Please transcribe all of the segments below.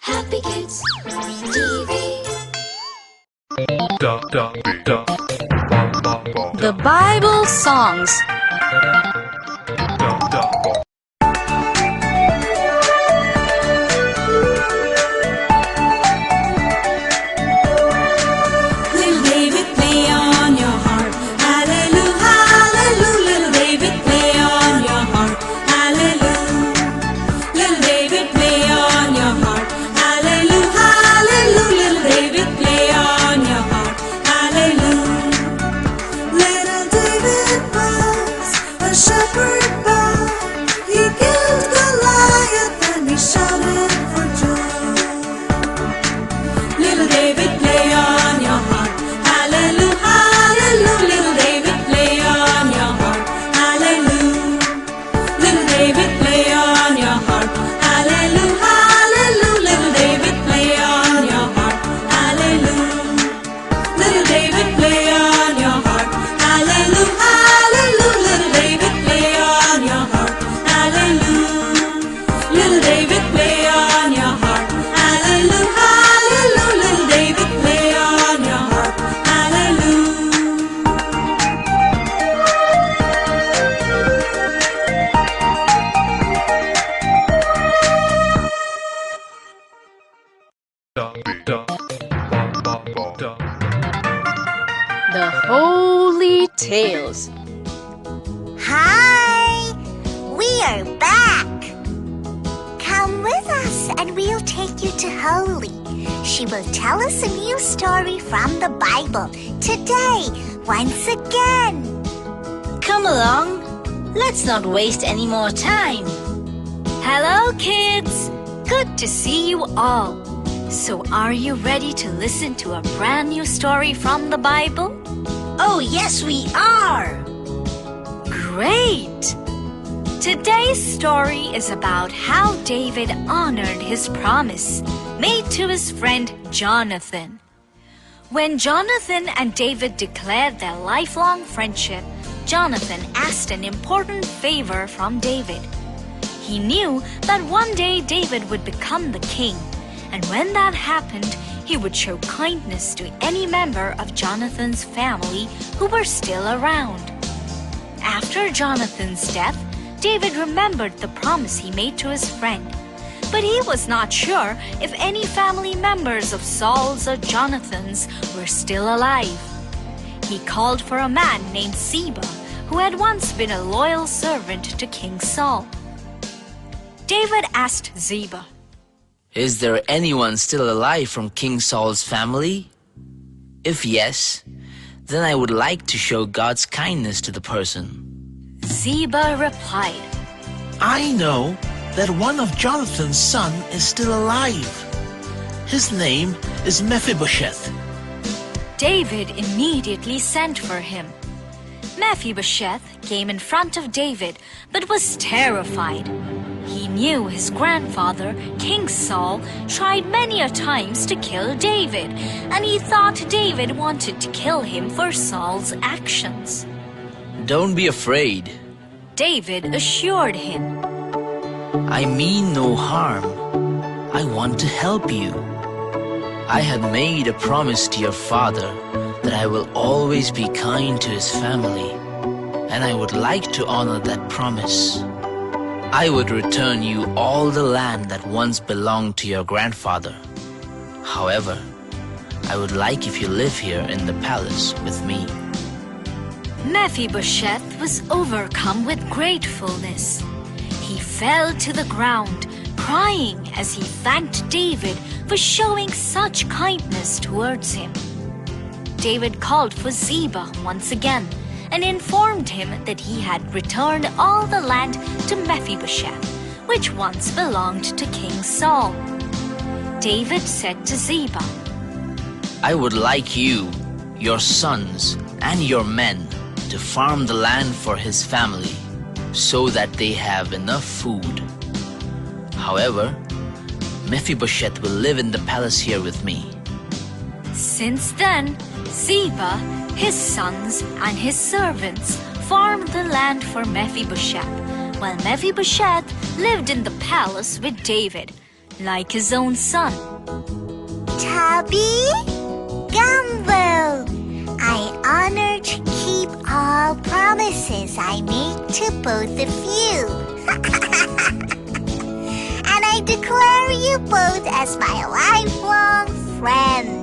Happy Kids TV. The Bible Songs. Little David, play on your harp. Hallelujah, hallelujah. Little David, play on your harp. Hallelujah. Little David, play on your harp. Hallelujah, hallelujah. Little David, play on your harp. Hallelujah. Little David was a shepherd boy. He killed Goliath and he shouted for joy. Little David, play on your harp. Hallelujah, hallelujah. Little David, play on your harp. Hallelujah. Little David, play on your harp. Hallelujah, hallelujah. Little David, play on your harp. Hallelujah. Little David, play on your harp. Hallelujah, hallelujah. Little David, play on your harp. Hallelujah. Little David, play on your harp. Hallelujah, hallelujah. Little David, play on your harp. The HolyTales. Hi! We are back! Come with us and we'll take you to Holy. She will tell us a new story from the Bible today, once again. Come along. Let's not waste any more time. Hello, kids. Good to see you all. So are you ready to listen to a brand new story from the Bible? Oh, yes, we are! Great! Today's story is about how David honored his promise made to his friend Jonathan. When Jonathan and David declared their lifelong friendship, Jonathan asked an important favor from David. He knew that one day David would become the king, and when that happened, he would show kindness to any member of Jonathan's family who were still around. After Jonathan's death, David remembered the promise he made to his friend, but he was not sure if any family members of Saul's or Jonathan's were still alive. He called for a man named Ziba, who had once been a loyal servant to King Saul. David asked Ziba, "Is there anyone still alive from King Saul's family? If yes, then I would like to show God's kindness to the person." Ziba replied, I know that one of Jonathan's son is still alive. His name is Mephibhosheth. David immediately sent for him. Mephibhosheth came in front of David, but was terrified. He knew his grandfather, King Saul, tried many a times to kill David, and he thought David wanted to kill him for Saul's actions. "Don't be afraid. David assured him, I mean no harm. I want to help you. I had made a promise to your father that I will always be kind to his family, and I would like to honor that promise. I would return you all the land that once belonged to your grandfather. However, I would like if you live here in the palace with me." Mephibhosheth was overcome with gratefulness. He fell to the ground, crying as he thanked David for showing such kindness towards him. David called for Ziba once again and informed him that he had returned all the land to Mephibhosheth, which once belonged to King Saul. David said to Ziba, "I would like you, your sons, and your men to farm the land for his family so that they have enough food. However, Mephibhosheth will live in the palace here with me." Since then, Ziba, his sons, and his servants farmed the land for Mephibhosheth, while Mephibhosheth lived in the palace with David. like his own son. Tubby, Gumbo, I honor to keep all promises I make to both of you. And I declare you both as my lifelong friends.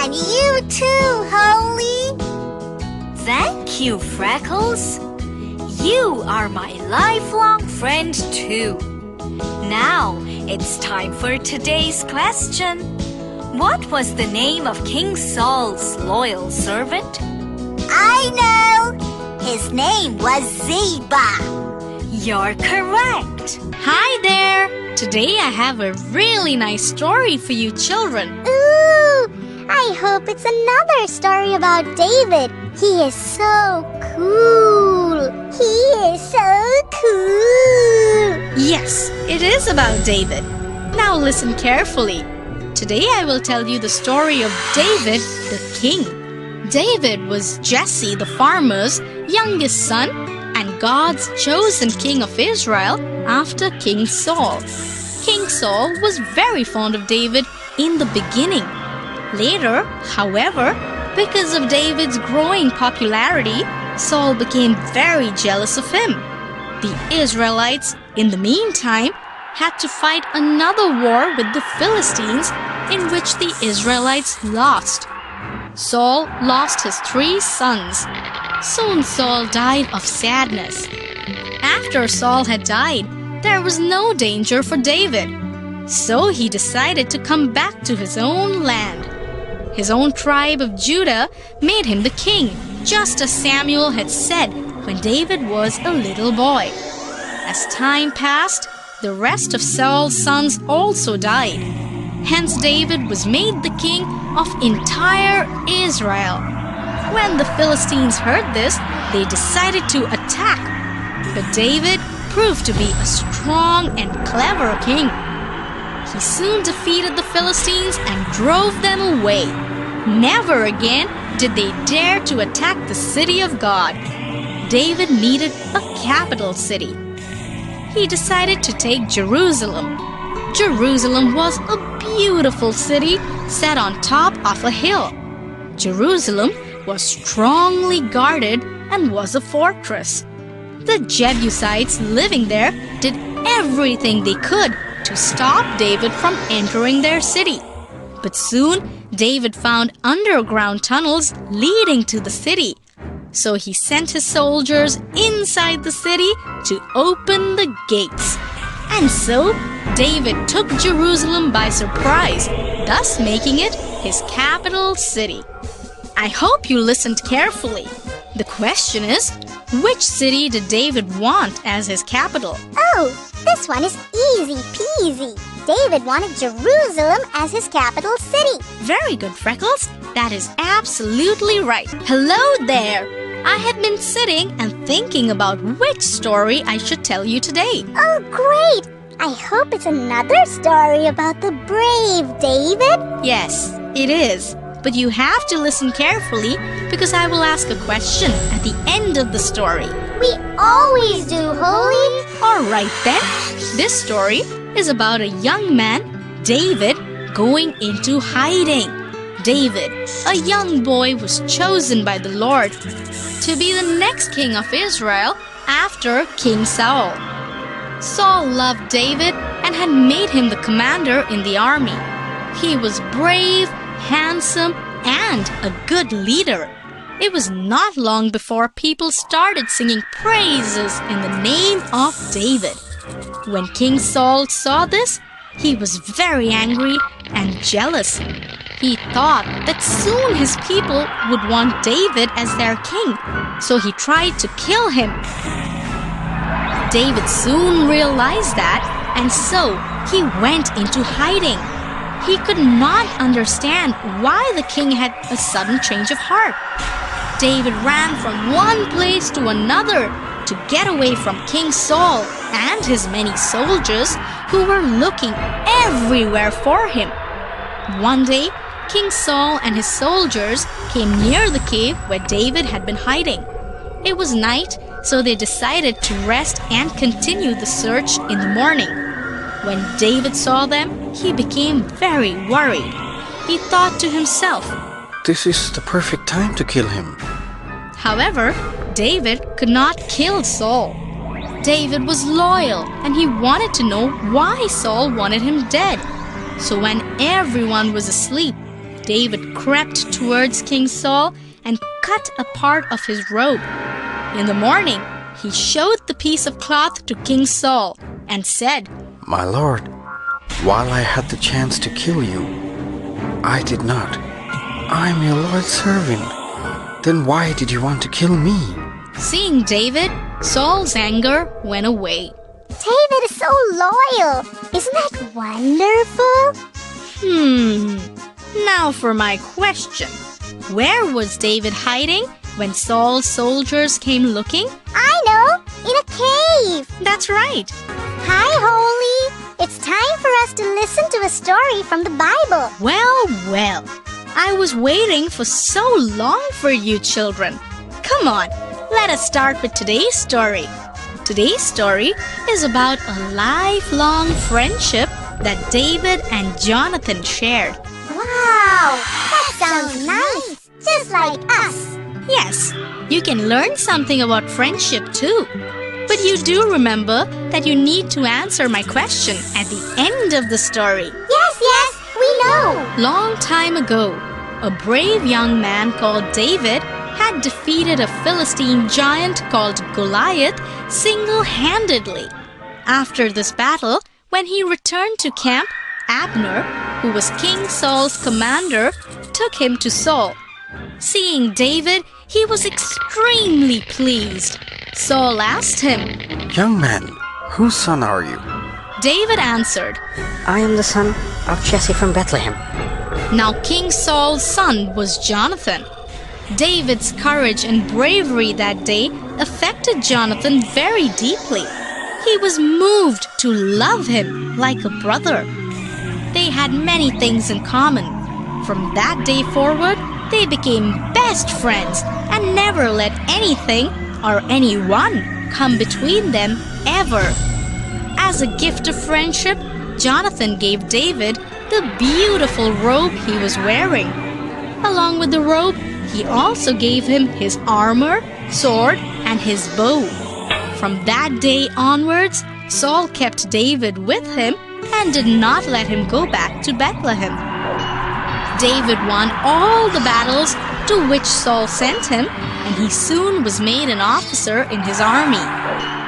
And you too, Holy. Thank you, Freckles. You are my lifelong friend too. Now, it's time for today's question. What was the name of King Saul's loyal servant? I know. His name was Ziba. You're correct. Hi there! Today I have a really nice story for you children. Ooh, I hope it's another story about David. He is so cool. He is so cool. Yes, it is about David. Now listen carefully. Today I will tell you the story of David the king. David was Jesse the farmer's youngest son and God's chosen king of Israel after King Saul. King Saul was very fond of David in the beginning. Later, however, because of David's growing popularity, Saul became very jealous of him. The Israelites, in the meantime, had to fight another war with the Philistines in which the Israelites lost. Saul lost his 3 sons. Soon Saul died of sadness. After Saul had died, there was no danger for David. So he decided to come back to his own land. His own tribe of Judah made him the king, just as Samuel had said when David was a little boy. As time passed, the rest of Saul's sons also died. Hence David was made the king of entire Israel. When the Philistines heard this, they decided to attack. But David proved to be a strong and clever king. He soon defeated the Philistines and drove them away. Never again did they dare to attack the city of God. David needed a capital city. He decided to take Jerusalem. Jerusalem was a beautiful city set on top of a hill. Jerusalem was strongly guarded and was a fortress. The Jebusites living there did everything they could to stop David from entering their city. But soon, David found underground tunnels leading to the city. So he sent his soldiers inside the city to open the gates. And so, David took Jerusalem by surprise, thus making it his capital city. I hope you listened carefully. The question is, which city did David want as his capital? Oh, this one is easy peasy. David wanted Jerusalem as his capital city. Very good, Freckles. That is absolutely right. Hello there. I had been sitting and thinking about which story I should tell you today. Oh, great! I hope it's another story about the brave David. Yes, it is. But you have to listen carefully because I will ask a question at the end of the story. We always do, Holy. All right then. This story is about a young man, David, going into hiding. David, a young boy, was chosen by the Lord to be the next king of Israel after King Saul. Saul loved David and had made him the commander in the army. He was brave, handsome, and a good leader. It was not long before people started singing praises in the name of David. When King Saul saw this, he was very angry and jealous. He thought that soon his people would want David as their king, so he tried to kill him. David soon realized that, and so he went into hiding. He could not understand why the king had a sudden change of heart. David ran from one place to another to get away from King Saul and his many soldiers who were looking everywhere for him. One day, King Saul and his soldiers came near the cave where David had been hiding. It was night, so they decided to rest and continue the search in the morning. When David saw them, he became very worried. He thought to himself, This is the perfect time to kill him. However, David could not kill Saul. David was loyal and he wanted to know why Saul wanted him dead. So when everyone was asleep, David crept towards King Saul and cut a part of his robe. In the morning, he showed the piece of cloth to King Saul and said, My lord, while I had the chance to kill you, I did not. I'm your Lord's servant. Then why did you want to kill me? Seeing David, Saul's anger went away. David is so loyal. Isn't that wonderful? Now for my question. Where was David hiding when Saul's soldiers came looking? I know, in a cave. That's right. Hi, Holy. It's time for us to listen to a story from the Bible. Well. I was waiting for so long for you children. Come on, let us start with today's story. Today's story is about a lifelong friendship that David and Jonathan shared. Wow, that sounds nice. Just like us. Yes, you can learn something about friendship too. But you do remember that you need to answer my question at the end of the story. Yes, we know. Long time ago, a brave young man called David had defeated a Philistine giant called Goliath single-handedly. After this battle, when he returned to camp, Abner, who was King Saul's commander, took him to Saul. Seeing David, he was extremely pleased. Saul asked him, Young man, whose son are you? David answered, I am the son of Jesse from Bethlehem. Now King Saul's son was Jonathan. David's courage and bravery that day affected Jonathan very deeply. He was moved to love him like a brother. They had many things in common. From that day forward, they became best friends and never let anything or anyone come between them ever. As a gift of friendship, Jonathan gave David the beautiful robe he was wearing. Along with the robe, he also gave him his armor, sword, and his bow. From that day onwards, Saul kept David with him and did not let him go back to Bethlehem. David won all the battles to which Saul sent him, and he soon was made an officer in his army.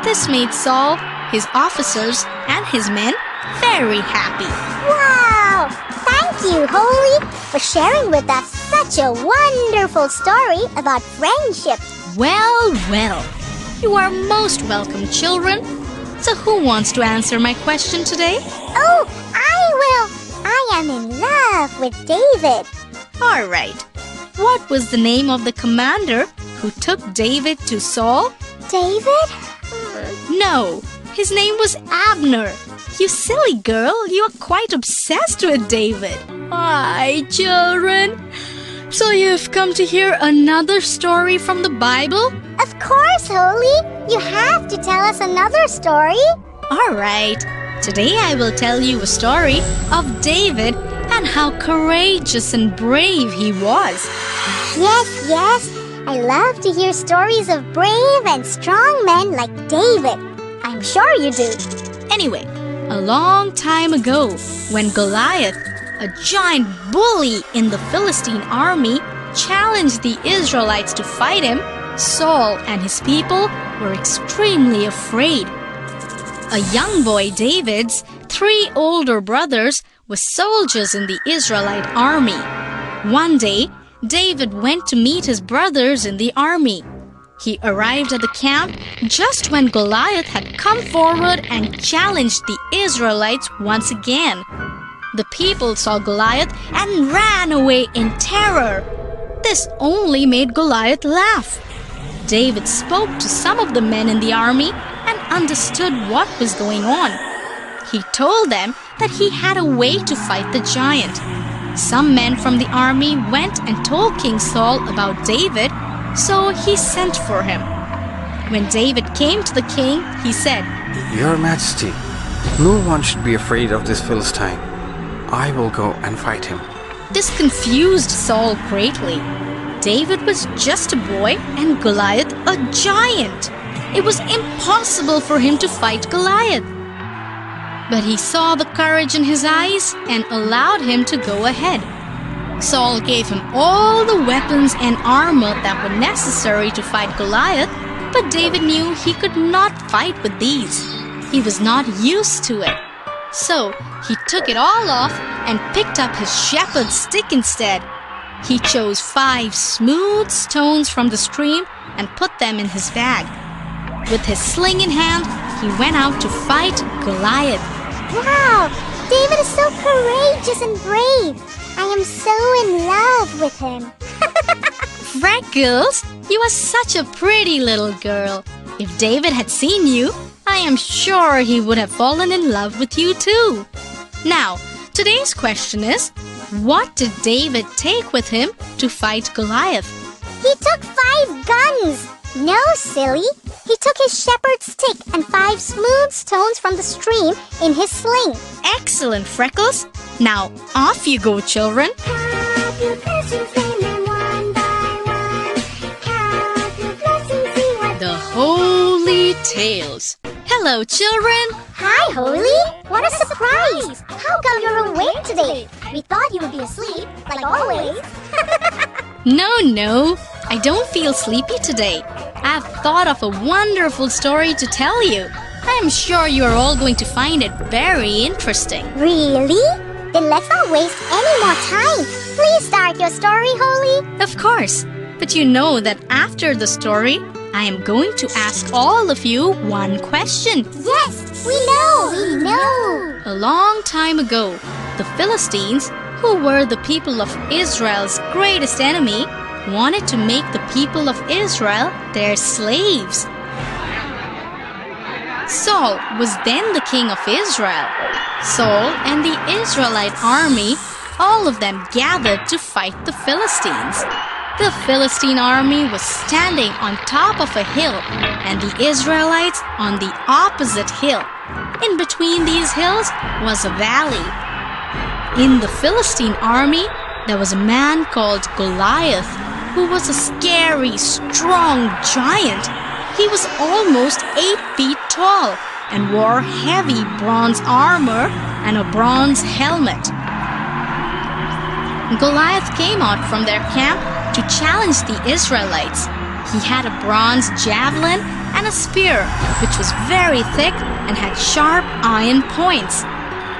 This made Saul, his officers, and his men very happy. Wow! Thank you, Holy, for sharing with us such a wonderful story about friendship. Well. You are most welcome, children. So who wants to answer my question today? Oh, I will. I am in love with David. All right. What was the name of the commander who took David to Saul? David? No, his name was Abner. You silly girl, you are quite obsessed with David. Hi, children. So you've come to hear another story from the Bible? Of course, Holy. You have to tell us another story. All right. Today I will tell you a story of David and how courageous and brave he was. Yes. I love to hear stories of brave and strong men like David. I'm sure you do. Anyway, a long time ago, when Goliath, a giant bully in the Philistine army, challenged the Israelites to fight him, Saul and his people were extremely afraid. A young boy, David's 3 older brothers were soldiers in the Israelite army. One day, David went to meet his brothers in the army. He arrived at the camp just when Goliath had come forward and challenged the Israelites once again. The people saw Goliath and ran away in terror. This only made Goliath laugh. David spoke to some of the men in the army and understood what was going on. He told them that he had a way to fight the giant. Some men from the army went and told King Saul about David, so he sent for him. When David came to the king, he said, Your Majesty, No one should be afraid of this Philistine. I will go and fight him. This confused Saul greatly. David was just a boy and Goliath a giant. It was impossible for him to fight Goliath. But he saw the courage in his eyes and allowed him to go ahead. Saul gave him all the weapons and armor that were necessary to fight Goliath, but David knew he could not fight with these. He was not used to it. So he took it all off and picked up his shepherd's stick instead. He chose 5 smooth stones from the stream and put them in his bag. With his sling in hand, he went out to fight Goliath. Wow, David is so courageous and brave. I am so in love with him. Freckles, you are such a pretty little girl. If David had seen you, I am sure he would have fallen in love with you too. Now, today's question is, what did David take with him to fight Goliath? He took 5 guns. No, silly. He took his shepherd's stick and 5 smooth stones from the stream in his sling. Excellent, Freckles. Now, off you go, children. Count your blessings, name them one by one. Count your blessings, see what The HolyTales. Hello, children. Hi, Holy! What a surprise! How come you're awake today? We thought you would be asleep, like always. No, I don't feel sleepy today. I've thought of a wonderful story to tell you. I'm sure you're all going to find it very interesting. Really? Then let's not waste any more time. Please start your story, Holy. Of course, but you know that after the story, I am going to ask all of you one question. Yes, we know. A long time ago, the Philistines, who were the people of Israel's greatest enemy, wanted to make the people of Israel their slaves. Saul was then the king of Israel. Saul and the Israelite army, all of them gathered to fight the Philistines. The Philistine army was standing on top of a hill and the Israelites on the opposite hill. In between these hills was a valley. In the Philistine army, there was a man called Goliath, who was a scary, strong giant. He was almost 8 feet tall and wore heavy bronze armor and a bronze helmet. Goliath came out from their camp to challenge the Israelites. He had a bronze javelin and a spear, which was very thick and had sharp iron points.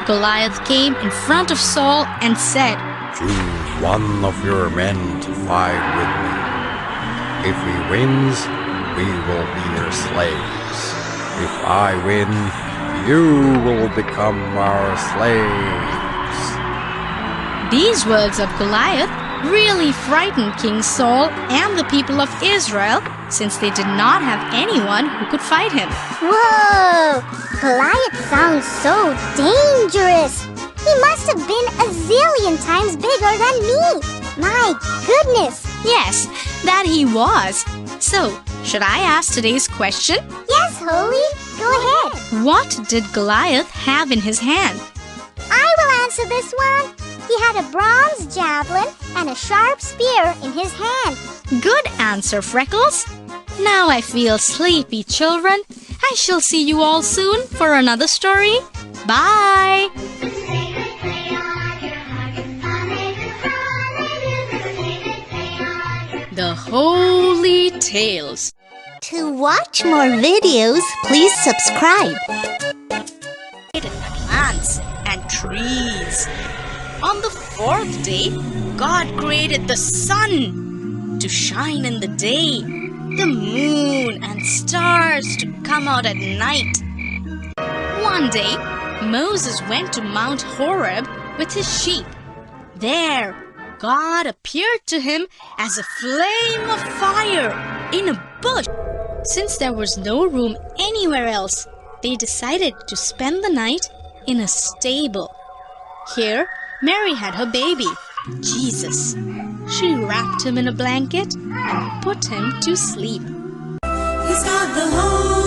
Goliath came in front of Saul and said, Choose one of your men to fight with me. If he wins, we will be your slaves. If I win, you will become our slaves. These words of Goliath really frightened King Saul and the people of Israel, since they did not have anyone who could fight him. Whoa! Goliath sounds so dangerous. He must have been a zillion times bigger than me. My goodness. Yes, that he was. So, should I ask today's question? Yes, Holy. Go ahead. What did Goliath have in his hand? I will answer this one. He had a bronze javelin and a sharp spear in his hand. Good answer, Freckles. Now I feel sleepy, children. I shall see you all soon for another story. Bye. The HolyTales. To watch more videos, please subscribe. Plants and trees. On the 4th day, God created the sun to shine in the day, the moon and stars to come out at night. One day, Moses went to Mount Horeb with his sheep. There, God appeared to him as a flame of fire in a bush. Since there was no room anywhere else, they decided to spend the night in a stable. Here, Mary had her baby, Jesus. She wrapped him in a blanket and put him to sleep. He's got the whole